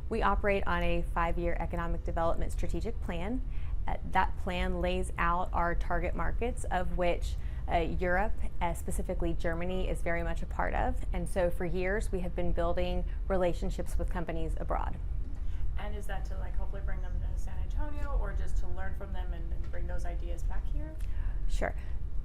We operate on a 5-year economic development strategic plan. That plan lays out our target markets, of which Europe, specifically Germany, is very much a part of. And so for years we have been building relationships with companies abroad. And is that to hopefully bring them to San Antonio, or just to learn from them and bring those ideas back here? Sure.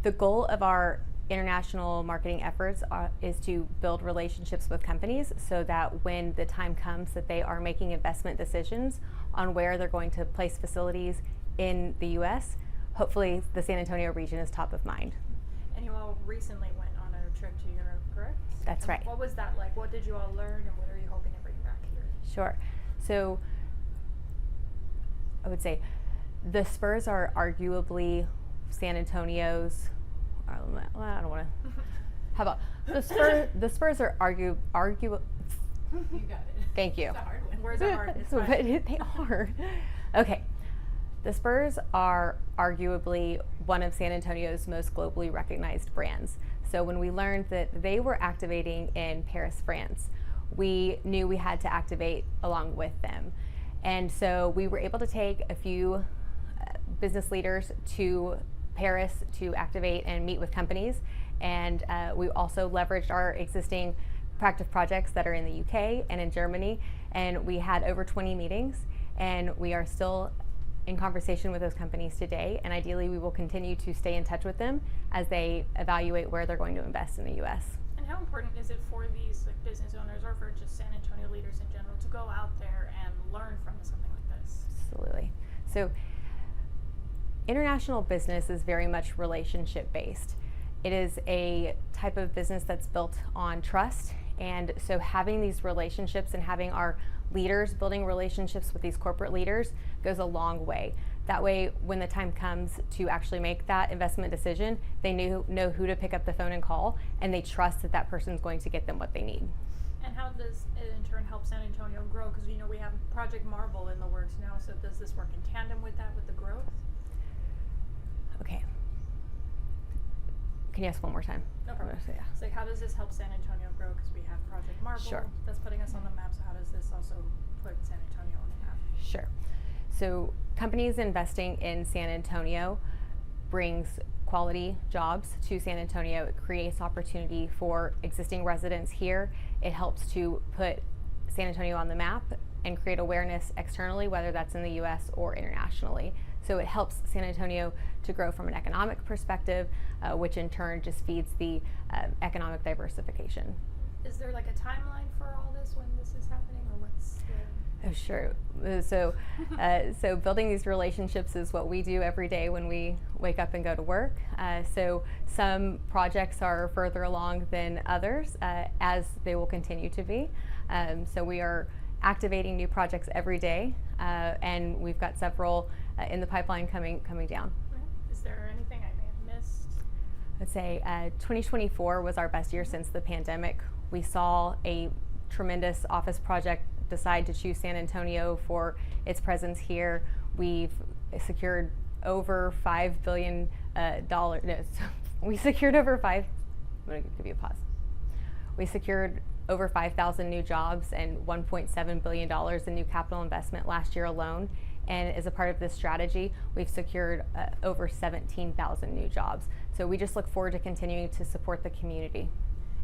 The goal of our international marketing efforts is to build relationships with companies so that when the time comes that they are making investment decisions on where they're going to place facilities in the U.S., hopefully the San Antonio region is top of mind. And you all recently went on a trip to Europe, correct? That's right. What was that like? What did you all learn, and what are you hoping to bring back here? Sure. So I would say the Spurs are arguably San Antonio's, well, I don't want to, how about the Spurs are You got it. Thank you. It's a hard one. Where's the hard? It's fine. They are. Okay. The Spurs are arguably one of San Antonio's most globally recognized brands. So when we learned that they were activating in Paris, France, we knew we had to activate along with them. And so we were able to take a few business leaders to Paris to activate and meet with companies. And we also leveraged our existing practice projects that are in the UK and in Germany. And we had over 20 meetings, and we are still in conversation with those companies today. And ideally, we will continue to stay in touch with them as they evaluate where they're going to invest in the US. And how important is it for these business owners, or for just San Antonio leaders in general, to go out there and learn from something like this? Absolutely. So international business is very much relationship based. It is a type of business that's built on trust. And so having these relationships and having our leaders building relationships with these corporate leaders goes a long way. That way, when the time comes to actually make that investment decision, they know who to pick up the phone and call, and they trust that that person's going to get them what they need. And how does it in turn help San Antonio grow? Because we have Project Marble in the works now, so does this work in tandem with that, with the growth? Okay. Can you ask one more time? No problem. Yeah. So how does this help San Antonio grow? Because we have Project Marble Sure. that's putting us on the map, so how does this also put San Antonio on the map? Sure. So companies investing in San Antonio brings quality jobs to San Antonio. It creates opportunity for existing residents here. It helps to put San Antonio on the map and create awareness externally, whether that's in the US or internationally. So it helps San Antonio to grow from an economic perspective, which in turn just feeds the economic diversification. Is there a timeline for all this, when this is happening, or what's the... Oh, sure. So building these relationships is what we do every day when we wake up and go to work. So some projects are further along than others, as they will continue to be. So we are activating new projects every day, and we've got several in the pipeline coming down. Is there anything I may have missed? I'd say 2024 was our best year since the pandemic. We saw a tremendous office project decide to choose San Antonio for its presence here. We've secured over $5 billion. We secured over I'm going to give you a pause. We secured over 5,000 new jobs and $1.7 billion in new capital investment last year alone. And as a part of this strategy, we've secured over 17,000 new jobs. So we just look forward to continuing to support the community.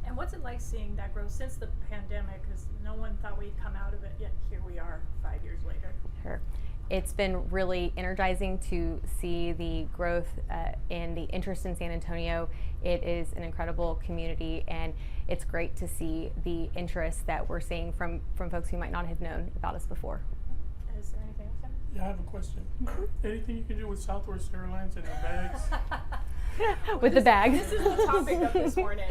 And what's it like seeing that growth since the pandemic? Because no one thought we'd come out of it, yet here we are 5 years later. Sure. It's been really energizing to see the growth in the interest in San Antonio. It is an incredible community, and it's great to see the interest that we're seeing from folks who might not have known about us before. Is there anything else? Yeah, I have a question. Anything you can do with Southwest Airlines and their bags? With the bags. This is the topic of this morning.